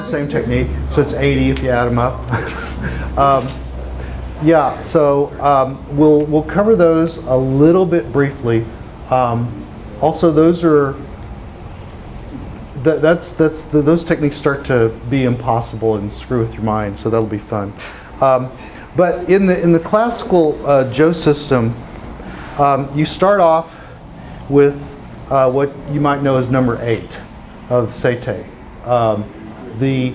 same technique, so it's 80 if you add them up. Yeah, so we'll cover those a little bit briefly. Also, those are those techniques start to be impossible and screw with your mind, so that'll be fun. But in the classical Jo system, you start off with what you might know as number 8 of Seitei. The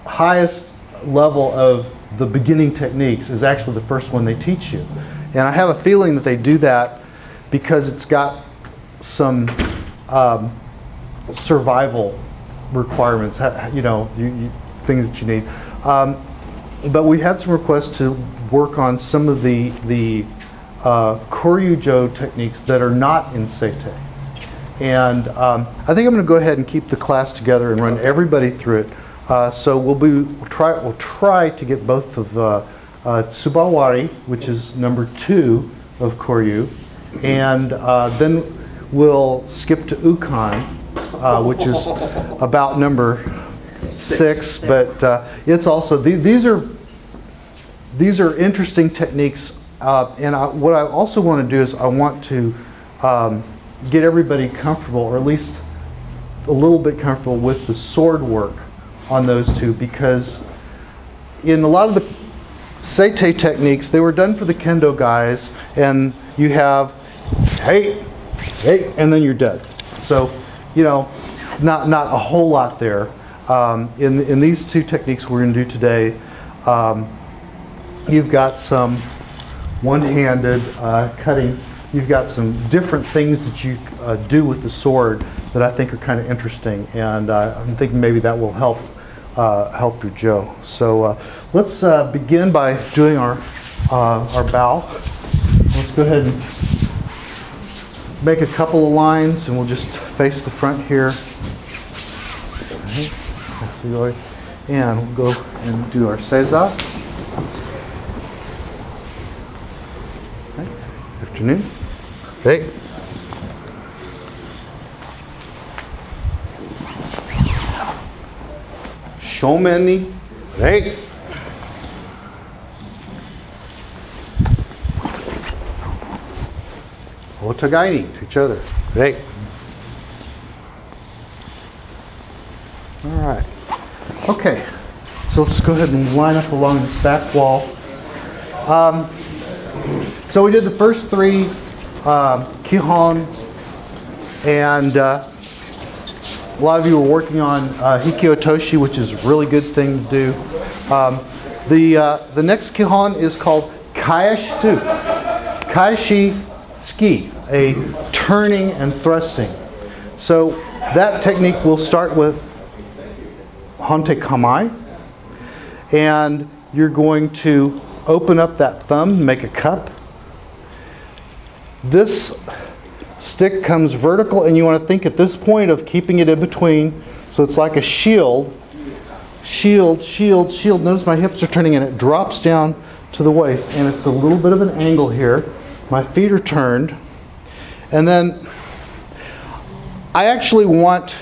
highest level of the beginning techniques is actually the first one they teach you. And I have a feeling that they do that because it's got some survival requirements, things that you need. But we had some requests to work on some of the Koryu-jo techniques that are not in Seitei. And I think I'm going to go ahead and keep the class together and run everybody through it. So we'll try to get both of Subawari, which is number 2 of Koryu, and then we'll skip to Ukon, which is about number 6. But it's also these are interesting techniques. And what I also want to do is I want to get everybody comfortable, or at least a little bit comfortable with the sword work on those two, because in a lot of the Seitei techniques, they were done for the kendo guys, and you have hey, and then you're dead. So, not a whole lot there. In these two techniques we're going to do today, you've got some one-handed cutting. You've got some different things that you do with the sword that I think are kind of interesting, and I'm thinking maybe that will help your Jo. So let's begin by doing our bow. Let's go ahead and make a couple of lines, and we'll just face the front here. Right. And we'll go and do our seiza. Afternoon. Okay. Shomen ni. Right. Otagai ni, to each other. Right. All right. Okay. So let's go ahead and line up along this back wall. So we did the first 3 Kihon, and a lot of you were working on hiki otoshi, which is a really good thing to do. The next Kihon is called Kashi-zuki, a turning and thrusting. So that technique will start with Honte Kamai, and you're going to open up that thumb, make a cup. This stick comes vertical, and you want to think at this point of keeping it in between, so it's like a shield. Shield, shield, shield. Notice my hips are turning, and it drops down to the waist, and it's a little bit of an angle here. My feet are turned, and then I actually want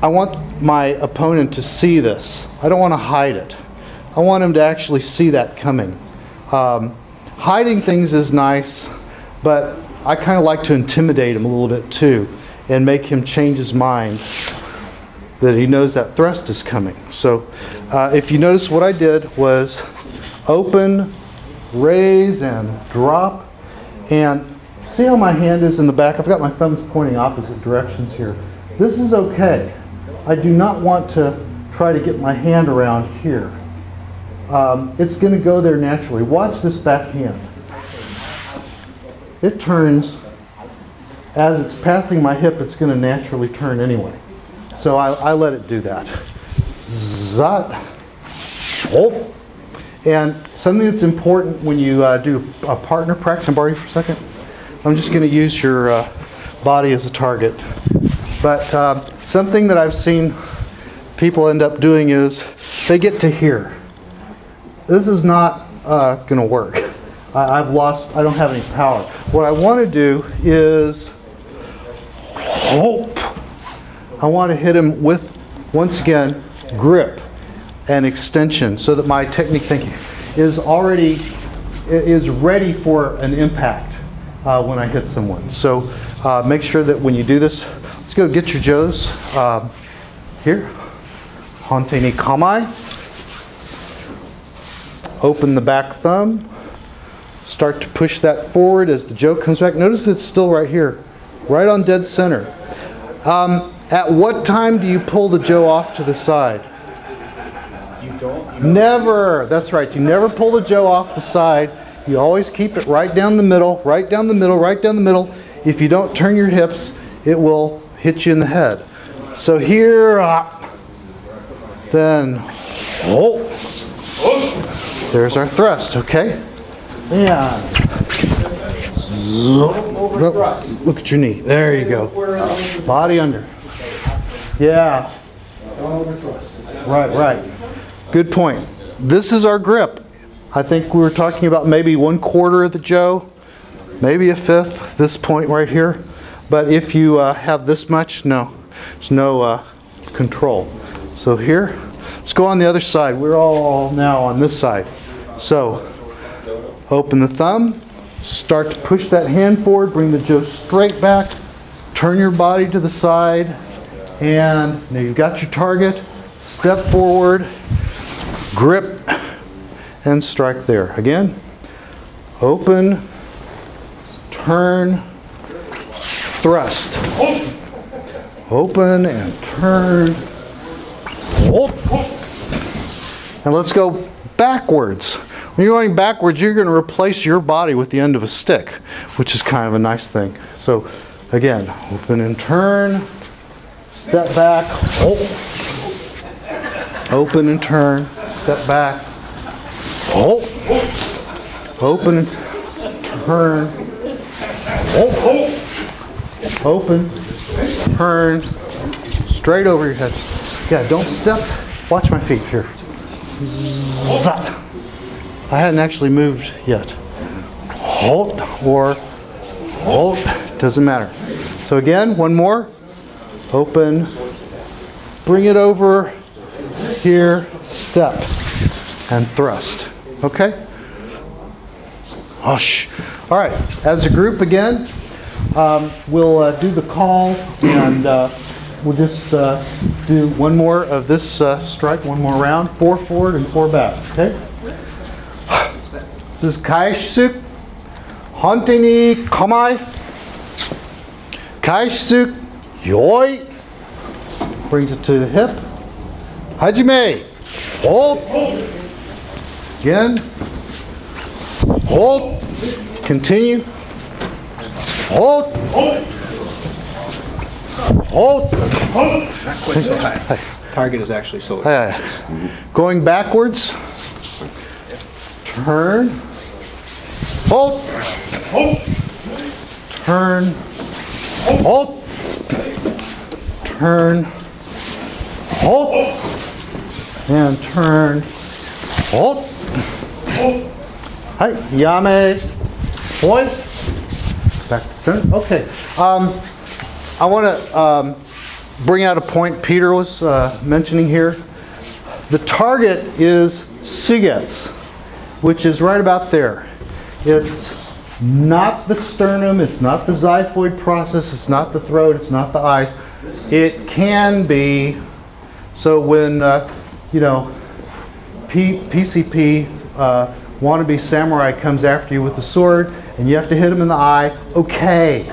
my opponent to see this. I don't want to hide it. I want him to actually see that coming. Hiding things is nice, but I kind of like to intimidate him a little bit too, and make him change his mind that he knows that thrust is coming. So if you notice, what I did was open, raise, and drop. And see how my hand is in the back? I've got my thumbs pointing opposite directions here. This is okay. I do not want to try to get my hand around here. It's going to go there naturally. Watch this back hand. It turns, as it's passing my hip, it's going to naturally turn anyway. So I let it do that. Zat. Oh. And something that's important when you do a partner practice, can I borrow you for a second? I'm just going to use your body as a target. But something that I've seen people end up doing is they get to here. This is not going to work. I don't have any power. What I want to do is I want to hit him with, once again, grip and extension so that my technique thinking is ready for an impact when I hit someone. So make sure that when you do this, let's go get your Joes here. Hante ni kamai. Open the back thumb. Start to push that forward as the Jo comes back. Notice it's still right here, right on dead center. At what time do you pull the Jo off to the side? You don't? Never. That's right. You never pull the Jo off the side. You always keep it right down the middle, right down the middle, right down the middle. If you don't turn your hips, it will hit you in the head. So here, then, there's our thrust, okay? And look at your knee. There you go. Body under. Yeah. Right. Good point. This is our grip. I think we were talking about maybe 1/4 of the Jo, maybe 1/5, this point right here. But if you have this much, no, there's no control. So here, let's go on the other side. We're all now on this side. So open the thumb, start to push that hand forward, bring the Jo straight back, turn your body to the side, and now you've got your target. Step forward, grip, and strike there. Again, open, turn, thrust. Open and turn. And let's go backwards. When you're going backwards, you're going to replace your body with the end of a stick, which is kind of a nice thing. So again, open and turn, step back, open and turn, step back, open and turn, open, turn, straight over your head. Yeah, don't step. Watch my feet here. Zap. I hadn't actually moved yet. Halt or halt, doesn't matter. So again, one more. Open, bring it over here, step, and thrust. Okay? All right, as a group again, we'll do the call and we'll just do one more of this strike, one more round, 4 forward and 4 back, okay? This is Kashi-zuki, Hante ni kamai, Kashi-zuki, yoi, brings it to the hip, hajime, hold, again, hold, continue, hold, hold. Target is actually so. Going backwards. Turn. Hold. Turn. Hold. Turn. Hold. And turn. Hold. Hi. Yame. Point. Back to center. Okay. I want to bring out a point Peter was mentioning here. The target is suigetsu, which is right about there. It's not the sternum, it's not the xiphoid process, it's not the throat, it's not the eyes. It can be. So when, PCP, wannabe samurai comes after you with the sword and you have to hit him in the eye, okay,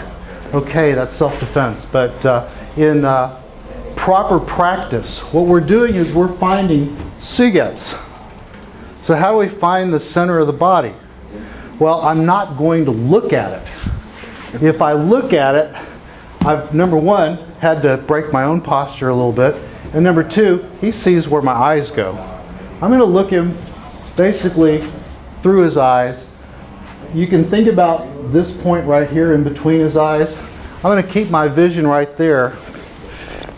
that's self-defense. But in proper practice, what we're doing is we're finding suigetsu. So how do we find the center of the body? Well, I'm not going to look at it. If I look at it, I've, number one, had to break my own posture a little bit. And number two, he sees where my eyes go. I'm going to look him basically through his eyes. You can think about this point right here in between his eyes. I'm going to keep my vision right there.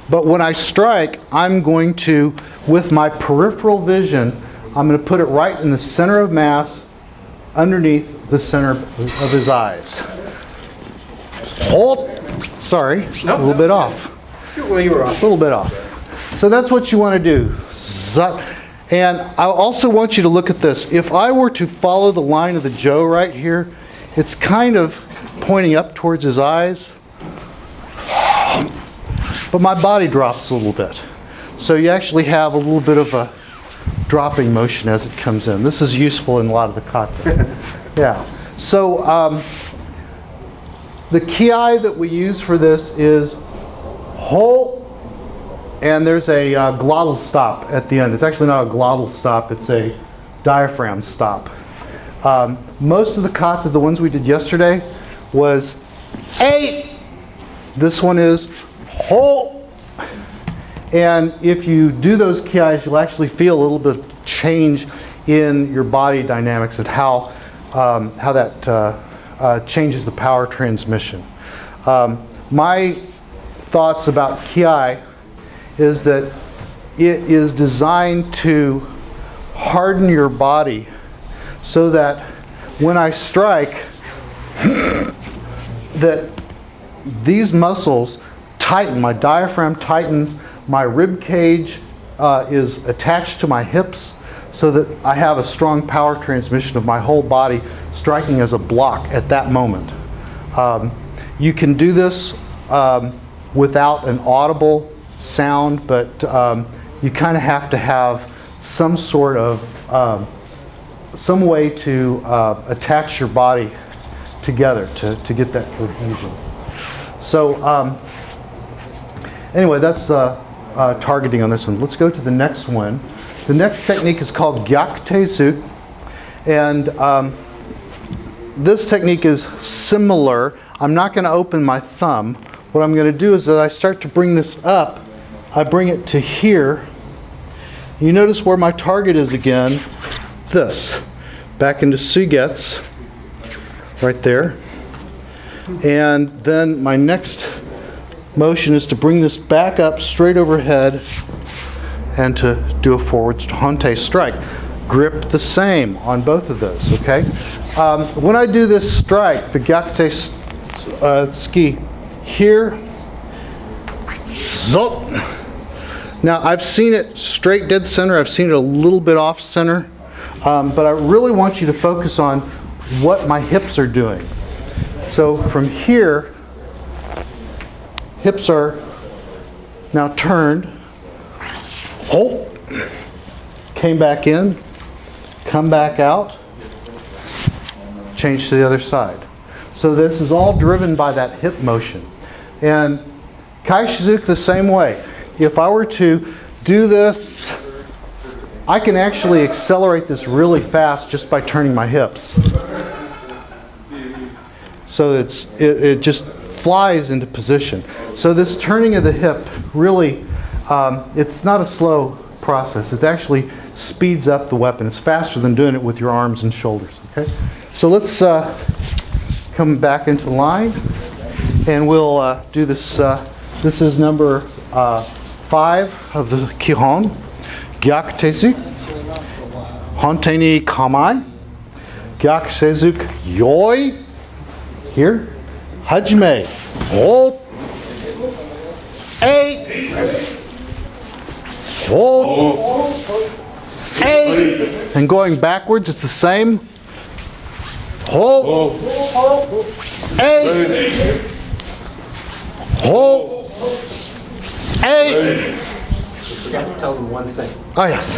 But when I strike, I'm going to, with my peripheral vision, I'm going to put it right in the center of mass, underneath the center of his eyes. Hold. Sorry, a little bit off. Well, you were off. A little bit off. So that's what you want to do. And I also want you to look at this. If I were to follow the line of the Jo right here, it's kind of pointing up towards his eyes. But my body drops a little bit. So you actually have a little bit of a dropping motion as it comes in. This is useful in a lot of the kata. Yeah. So the kiai that we use for this is ho, and there's a glottal stop at the end. It's actually not a glottal stop, it's a diaphragm stop. Most of the kata, the ones we did yesterday, was eight. This one is ho. And if you do those kiais, you'll actually feel a little bit of change in your body dynamics and how that changes the power transmission. My thoughts about kiai is that it is designed to harden your body so that when I strike, that these muscles tighten, my diaphragm tightens, my rib cage is attached to my hips so that I have a strong power transmission of my whole body striking as a block at that moment. You can do this without an audible sound, but you kind of have to have some sort of, some way to attach your body together to get that cohesion. So anyway, that's targeting on this one. Let's go to the next one. The next technique is called gyaku-zuki, and this technique is similar. I'm not going to open my thumb. What I'm going to do is as I start to bring this up, I bring it to here. You notice where my target is again. This. Back into suigetsu. Right there. And then my next motion is to bring this back up straight overhead and to do a forward hante strike. Grip the same on both of those, okay? When I do this strike, the gyaku-zuki, here, zop. Now I've seen it straight dead center, I've seen it a little bit off center, but I really want you to focus on what my hips are doing. So from here, hips are now turned, hold, came back in, come back out, change to the other side. So this is all driven by that hip motion. And Kashi-zuki the same way. If I were to do this, I can actually accelerate this really fast just by turning my hips. So it just flies into position. So this turning of the hip really, it's not a slow process. It actually speeds up the weapon. It's faster than doing it with your arms and shoulders. Okay. So let's come back into line, and we'll do this. This is number 5 of the Kihon. Gyaku-zuki, hante ni kamai, gyaku-zuki yoi. Here, hajime, hold, 8, hold, 8, and going backwards, it's the same. Hold, 8, hold, 8. You forgot to tell them one thing. Oh yes.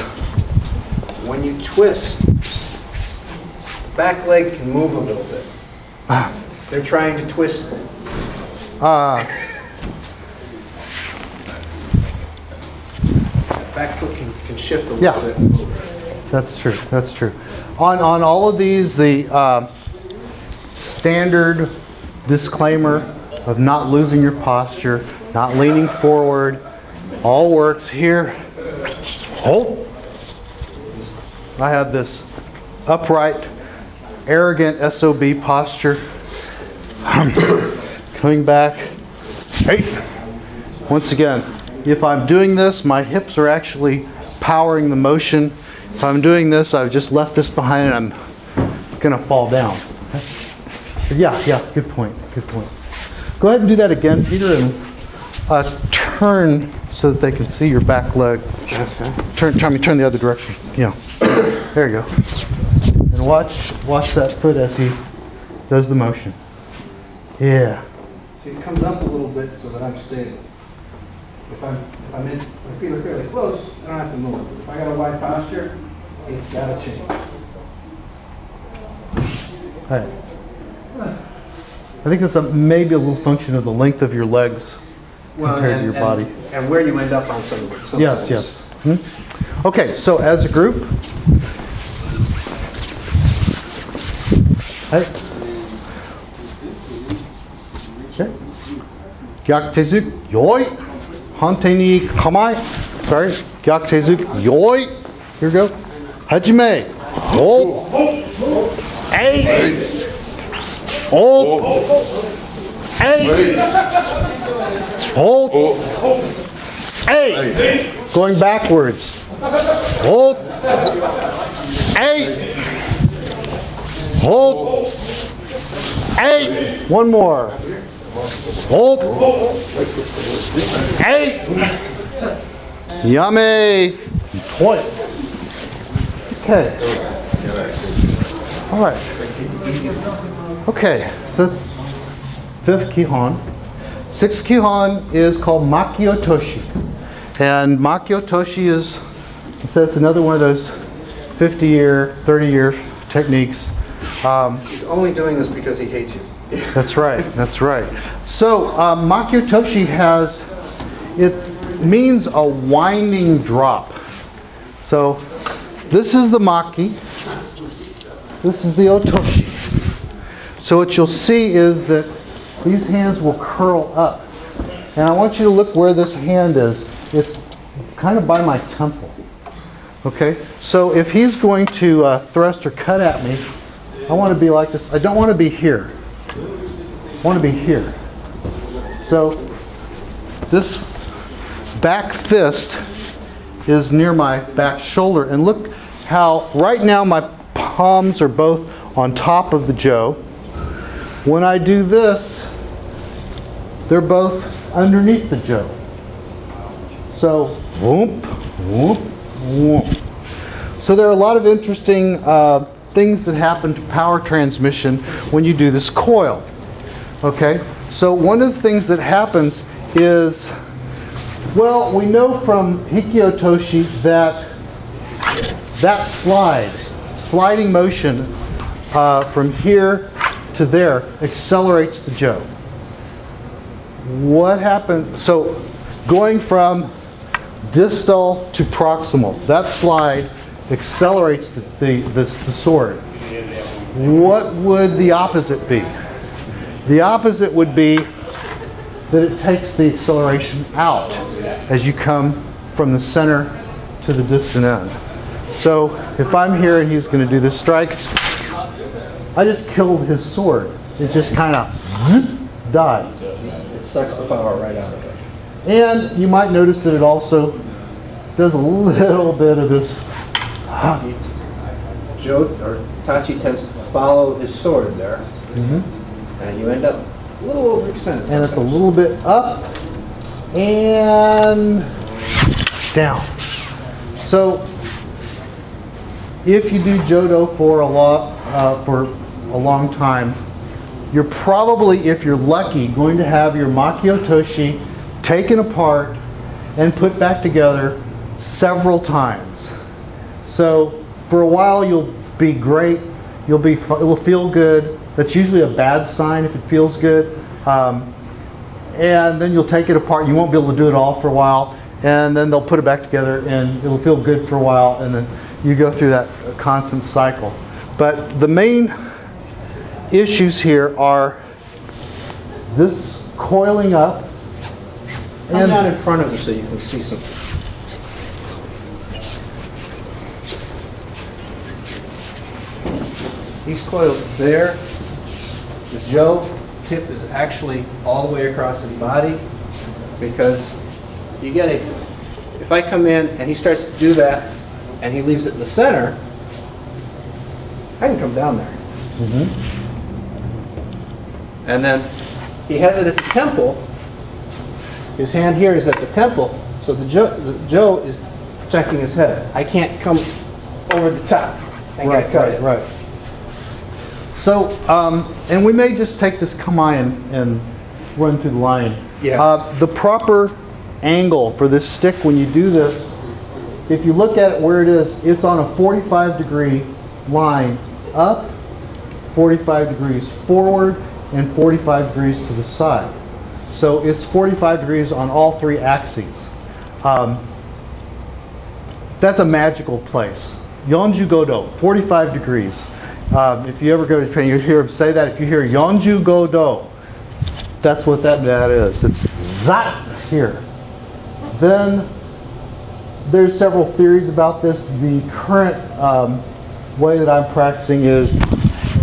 When you twist, the back leg can move a little bit. They're trying to twist it. Back foot can shift a little bit and move. That's true. That's true. On all of these, the standard disclaimer of not losing your posture, not leaning forward, all works here. Hold. I have this upright, arrogant SOB posture. Coming back. Hey. Once again, if I'm doing this, my hips are actually powering the motion. If I'm doing this, I've just left this behind and I'm going to fall down. But yeah, good point. Good point. Go ahead and do that again, Peter, and turn so that they can see your back leg. Okay. Turn the other direction. Yeah. There you go. And watch that foot as he does the motion. Yeah. See, it comes up a little bit so that I'm stable. If my feet are fairly close, I don't have to move. If I got a wide posture, it's got to change. Right. I think that's maybe a little function of the length of your legs compared to your body. And where you end up on some Yes, yes. Okay, so as a group, okay. Gyaku-zuki, yoi. Hante ni kamai. Sorry. Gyaku-zuki, yoi. Here we go. Hajime. Hold. Hey. Hold. Hey. Hold. Hey. Going backwards. Hold. Hey. Hold. Hey. One more. Hold. Hey. Yame. Point. Okay. All right. Okay. So that's fifth Kihon. Sixth Kihon is called Makiotoshi. And Makiotoshi is, it says, another one of those 50-year, 30-year techniques. He's only doing this because he hates you. That's right. That's right. So Makiotoshi has, it means a winding drop. So this is the maki. This is the otoshi. So what you'll see is that these hands will curl up. And I want you to look where this hand is. It's kind of by my temple. Okay? So if he's going to thrust or cut at me, I want to be like this. I don't want to be here. I want to be here. So this back fist is near my back shoulder. And look how right now my palms are both on top of the jo. When I do this, they're both underneath the jo. So, whoop, whoop, whoop. So there are a lot of interesting things that happen to power transmission when you do this coil. Okay, so one of the things that happens is, well, we know from hiki otoshi that sliding motion from here to there accelerates the jo. What happens? So going from distal to proximal, that slide accelerates the sword. What would the opposite be? The opposite would be that it takes the acceleration out as you come from the center to the distant end. So if I'm here and he's going to do this strike, I just killed his sword. It just kind of dies. It sucks the power right out of it. And you might notice that it also does a little bit of this. Jodo, or Tachi, tends to follow his sword there, and you end up a little overextended. And it's a little bit up and down. So if you do Jodo for a long time, you're probably, if you're lucky, going to have your Makiotoshi taken apart and put back together several times. So for a while you'll be great, it will feel good. That's usually a bad sign if it feels good. And then you'll take it apart. You won't be able to do it all for a while, and then they'll put it back together and it'll feel good for a while, and then you go through that constant cycle. But the main issues here are this coiling up. I'm not in front of you so you can see something. He's coiled there. The jo tip is actually all the way across his body, because you get it. If I come in and he starts to do that and he leaves it in the center, I can come down there. And then he has it at the temple, His hand here is at the temple, so the Jo is protecting his head. I can't come over the top. I gotta cut it. Right. So, and we may just take this kamae and run through the line. Yeah. The proper angle for this stick when you do this, if you look at it where it is, it's on a 45-degree line up, 45 degrees forward, and 45 degrees to the side. So it's 45 degrees on all three axes. That's a magical place. Yonju Godo, 45 degrees. If you ever go to Japan, you hear him say that. If you hear Yonju Godo, that's what that is. It's that here. Then there's several theories about this. The current way that I'm practicing is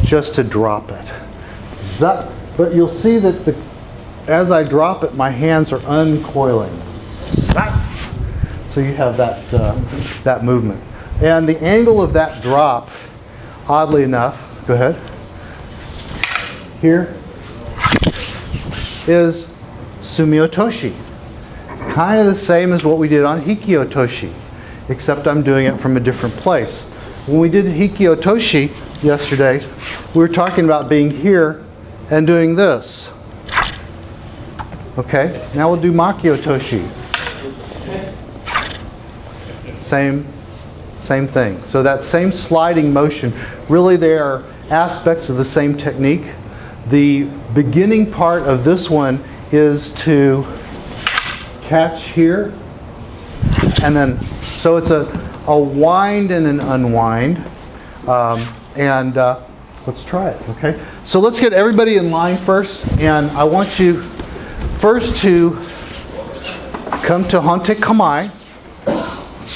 just to drop it. Zap. But you'll see that as I drop it, my hands are uncoiling. Zap. So you have that movement. And the angle of that drop, oddly enough, go ahead, here, is sumiyotoshi. Kind of the same as what we did on hiki-otoshi, except I'm doing it from a different place. When we did hiki-otoshi yesterday, we were talking about being here and doing this. Okay, now we'll do Makiotoshi. Same thing. So that same sliding motion, really they are aspects of the same technique. The beginning part of this one is to catch here, and then, so it's a wind and an unwind. Let's try it, okay? So let's get everybody in line first, and I want you first to come to Hante Kamae,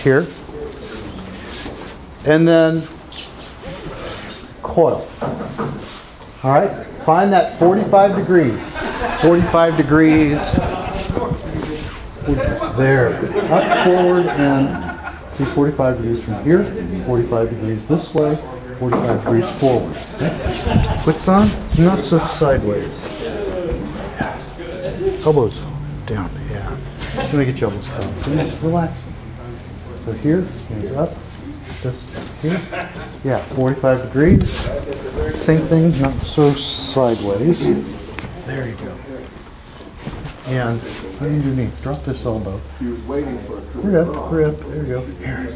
here, and then coil. All right, find that 45 degrees. 45 degrees, there, up, forward, and see 45 degrees from here, 45 degrees this way, 45 degrees forward. What's on? Not so sideways. Elbows down, yeah. Let me get your elbows covered. Just relax. So here, hands up. This here. Yeah, 45 degrees. Same thing, not so sideways. There you go. And underneath, drop this elbow. He was waiting for a hurry up, there you go. Here.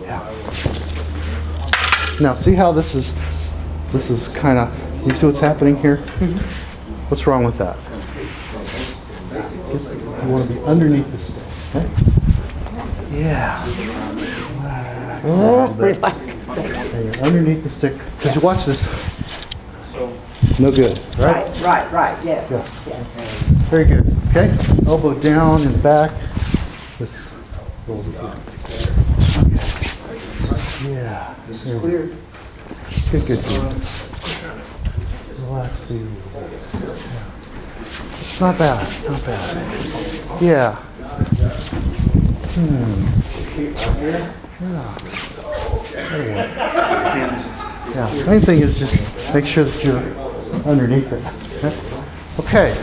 Yeah. Now see how this is kind of, you see what's happening here? What's wrong with that? You want to be underneath the stick. Okay? Yeah. Relax. And you're underneath the stick. Because you watch this. No good, right? Right, yes. Very good. Okay? Elbow down and back. This rolls it down. Yeah. This is clear. Good. Relax these. Yeah. It's not bad. Yeah. Yeah. Main thing is just make sure that you're underneath it. Okay.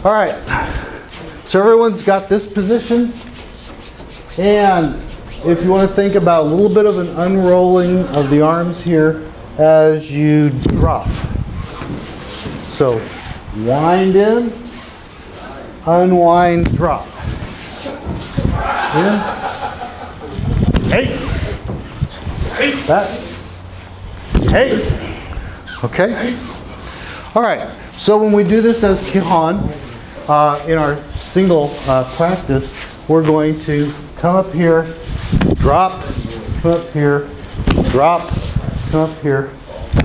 All right. So everyone's got this position, and if you want to think about a little bit of an unrolling of the arms here as you drop. So wind in, unwind, drop. In. Hey. That. Hey. Okay. All right. So when we do this as Kihon, in our single practice, we're going to come up here, drop, come up here, drop, come up here,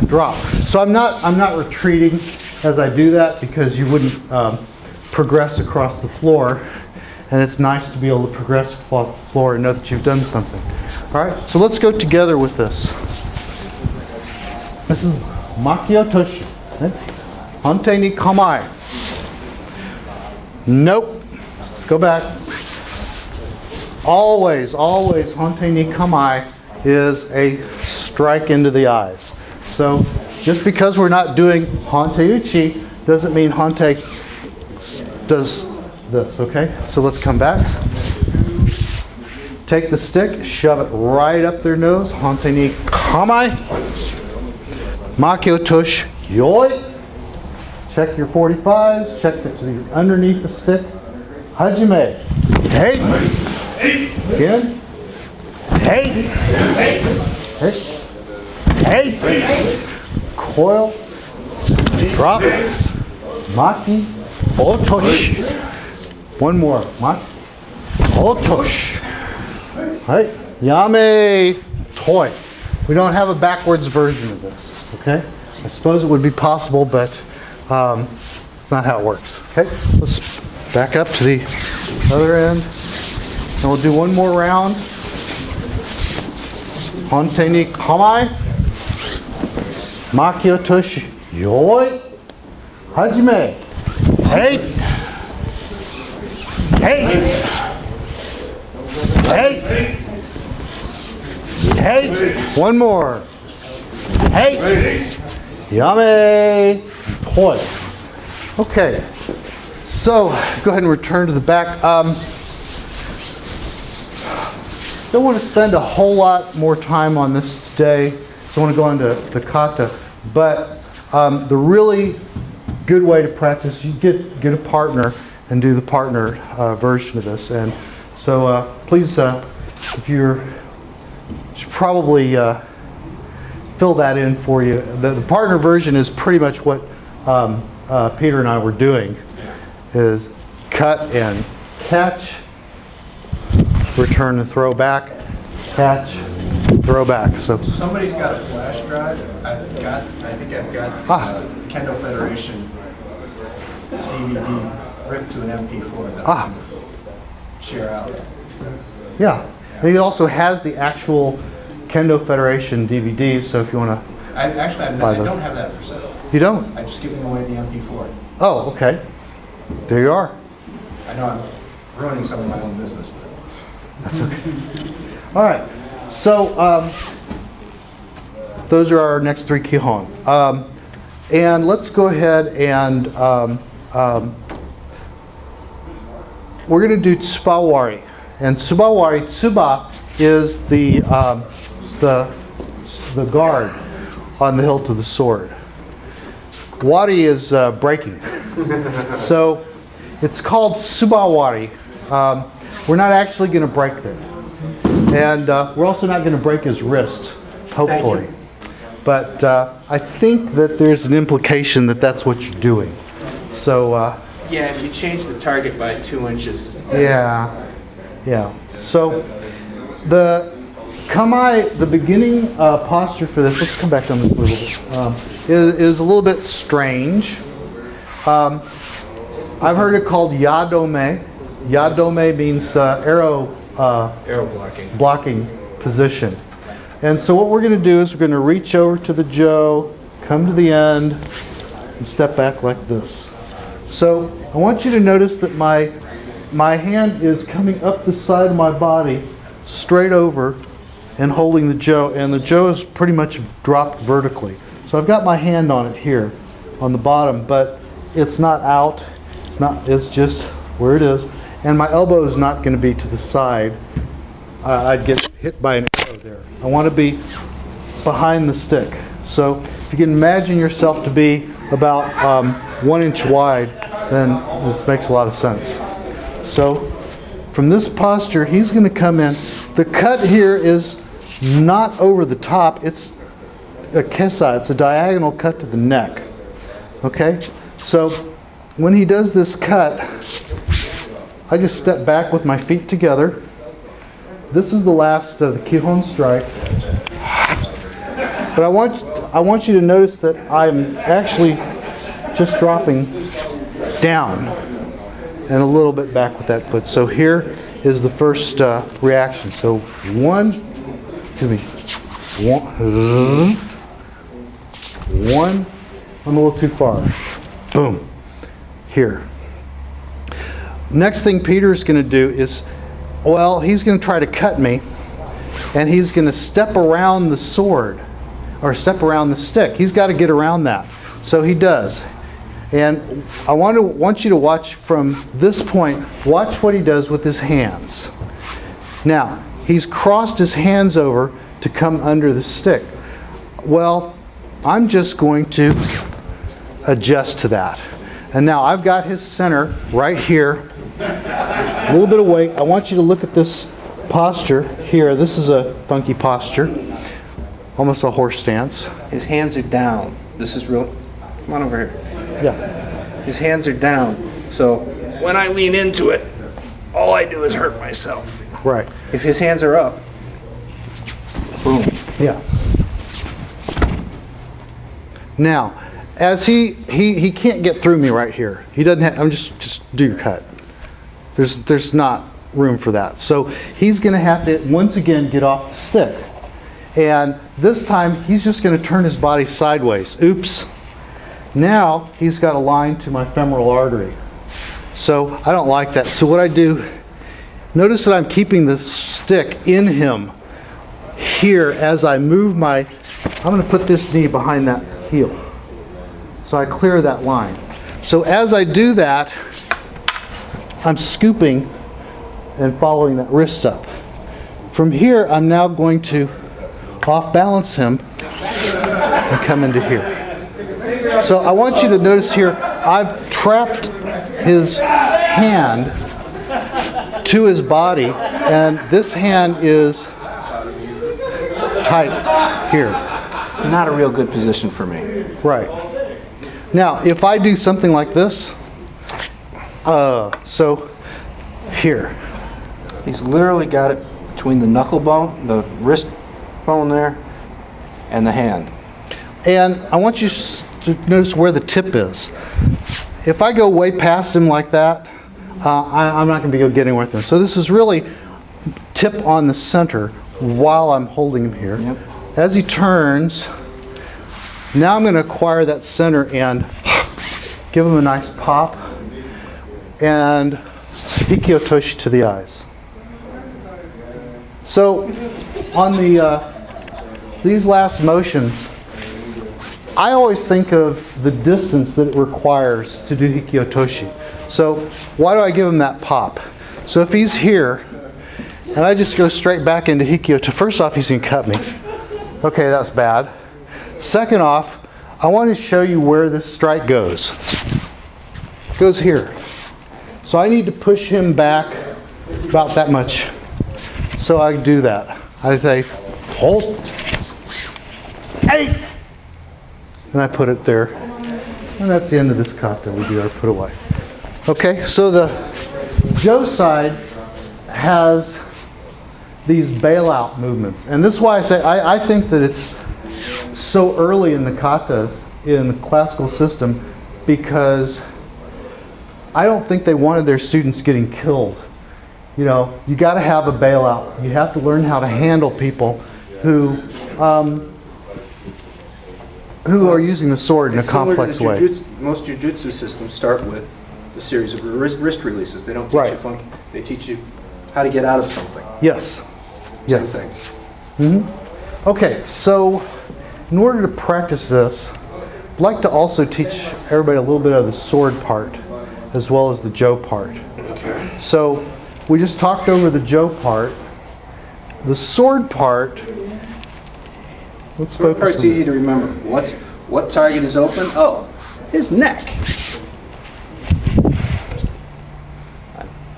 drop. So I'm not retreating as I do that, because you wouldn't progress across the floor, and it's nice to be able to progress across the floor and know that you've done something. All right, so let's go together with this. This is Makiotoshi. Hante ni kamae. Nope. Let's go back. Always Hante ni kamae is a strike into the eyes. So just because we're not doing Hante uchi doesn't mean Hante does this, okay? So let's come back. Take the stick, shove it right up their nose. Hante ni kamae. Makiotoshi yoi. Check your 45s, check that you're underneath the stick. Hajime. Hey. Again. Hey. Hey. Hey. Coil. Drop. Maki. Otoshi. One more. Maki. Otoshi. Right. Yame. Toi. We don't have a backwards version of this. Okay. I suppose it would be possible, but it's not how it works. Okay. Let's back up to the other end. And we'll do one more round. Hante ni kamae. Makiotoshi yoi. Hajime. Hey. Hey. Hey. Hey. One more. Hey. Yame. Toi. Okay. So go ahead and return to the back. Don't want to spend a whole lot more time on this today, so I want to go on to the kata. But the really good way to practice, you get a partner and do the partner version of this. And so please, if you're, should probably fill that in for you. The partner version is pretty much what Peter and I were doing, is cut and catch, return and throw back, catch, throw back. So somebody's got a flash drive. I think I've got Kendo Federation DVD ripped to an MP4 that I can share out. Yeah. And he also has the actual Kendo Federation DVDs, so if you want to I don't have that for sale. You don't? I'm just giving away the MP4. Oh, okay. There you are. I know I'm ruining some of my own business. But. That's okay. All right. So those are our next three Kihon. And let's go ahead and we're going to do Subawari. And Subawari, Tsuba is the guard on the hilt of the sword. Wari is breaking. So it's called Subawari. We're not actually going to break it. And we're also not going to break his wrist, hopefully. But I think that there's an implication that that's what you're doing. So yeah, if you change the target by 2 inches. Yeah. So the kamae, the beginning posture for this, let's come back on this a little bit, is a little bit strange. I've heard it called yadome. Yadome means arrow blocking position. And so what we're going to do is we're going to reach over to the jo, come to the end, and step back like this. So I want you to notice that my hand is coming up the side of my body, straight over, and holding the jo, and the jo is pretty much dropped vertically. So I've got my hand on it here, on the bottom, but it's not out. It's just where it is. And my elbow is not going to be to the side. I'd get hit by an arrow there. I want to be behind the stick. So if you can imagine yourself to be about 1 inch wide, then this makes a lot of sense. So from this posture, he's going to come in. The cut here is not over the top. It's a kesa. It's a diagonal cut to the neck. Okay? So when he does this cut, I just step back with my feet together. This is the last of the Kihon strike. But I want you to notice that I'm actually just dropping down and a little bit back with that foot. So here is the first reaction. So one, I'm a little too far. Boom. Here. Next thing Peter's going to do is, well, he's going to try to cut me, and he's going to step around the sword, or step around the stick. He's got to get around that. So he does. And I want you to watch from this point, watch what he does with his hands. Now, he's crossed his hands over to come under the stick. Well, I'm just going to adjust to that. And now I've got his center right here, a little bit of weight. I want you to look at this posture here. This is a funky posture, almost a horse stance. His hands are down. This is real. Come on over here. Yeah. His hands are down. So when I lean into it, all I do is hurt myself. Right. If his hands are up, boom. Yeah. Now, as he can't get through me right here. He doesn't have, I'm just do your cut. There's not room for that. So he's going to have to once again get off the stick. And this time he's just going to turn his body sideways. Oops. Now he's got a line to my femoral artery. So I don't like that. So what I do, notice that I'm keeping the stick in him here as I move my, I'm going to put this knee behind that heel. So I clear that line. So as I do that, I'm scooping and following that wrist up. From here, I'm now going to off balance him and come into here. So I want you to notice here, I've trapped his hand to his body, and this hand is tight here. Not a real good position for me. Right. Now, if I do something like this, so here. He's literally got it between the knuckle bone, the wrist bone there, and the hand. And I want you to notice where the tip is. If I go way past him like that, I'm not going to be getting with him. So this is really tip on the center while I'm holding him here. Yep. As he turns, now I'm going to acquire that center and give him a nice pop and hiki otoshi to the eyes. So on these last motions, I always think of the distance that it requires to do hiki otoshi. So why do I give him that pop? So if he's here, and I just go straight back into hiki otoshi, first off, he's going to cut me. Okay, that's bad. Second off, I want to show you where this strike goes. It goes here. So I need to push him back about that much. So I do that. I say, hold. Hey! And I put it there. And that's the end of this kata. We do our put away. Okay, so the Jo side has these bailout movements. And this is why I say I think that it's so early in the katas, in the classical system, because I don't think they wanted their students getting killed. You know, you got to have a bailout. You have to learn how to handle people who are using the sword in a complex way. Most jujutsu systems start with a series of wrist releases. They don't teach you funky. They teach you how to get out of something. Yes. Same Yes. thing. Mm-hmm. Okay, so in order to practice this, I'd like to also teach everybody a little bit of the sword part as well as the Jo part. Okay. So we just talked over the Jo part. The sword part, let's Sword focus part's on easy to remember. What target is open? Oh, his neck.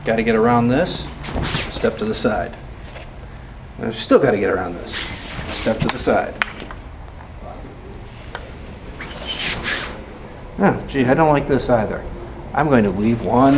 Got to get around this. Step to the side. I've still got to get around this. Step to the side. Oh, gee, I don't like this either. I'm going to leave one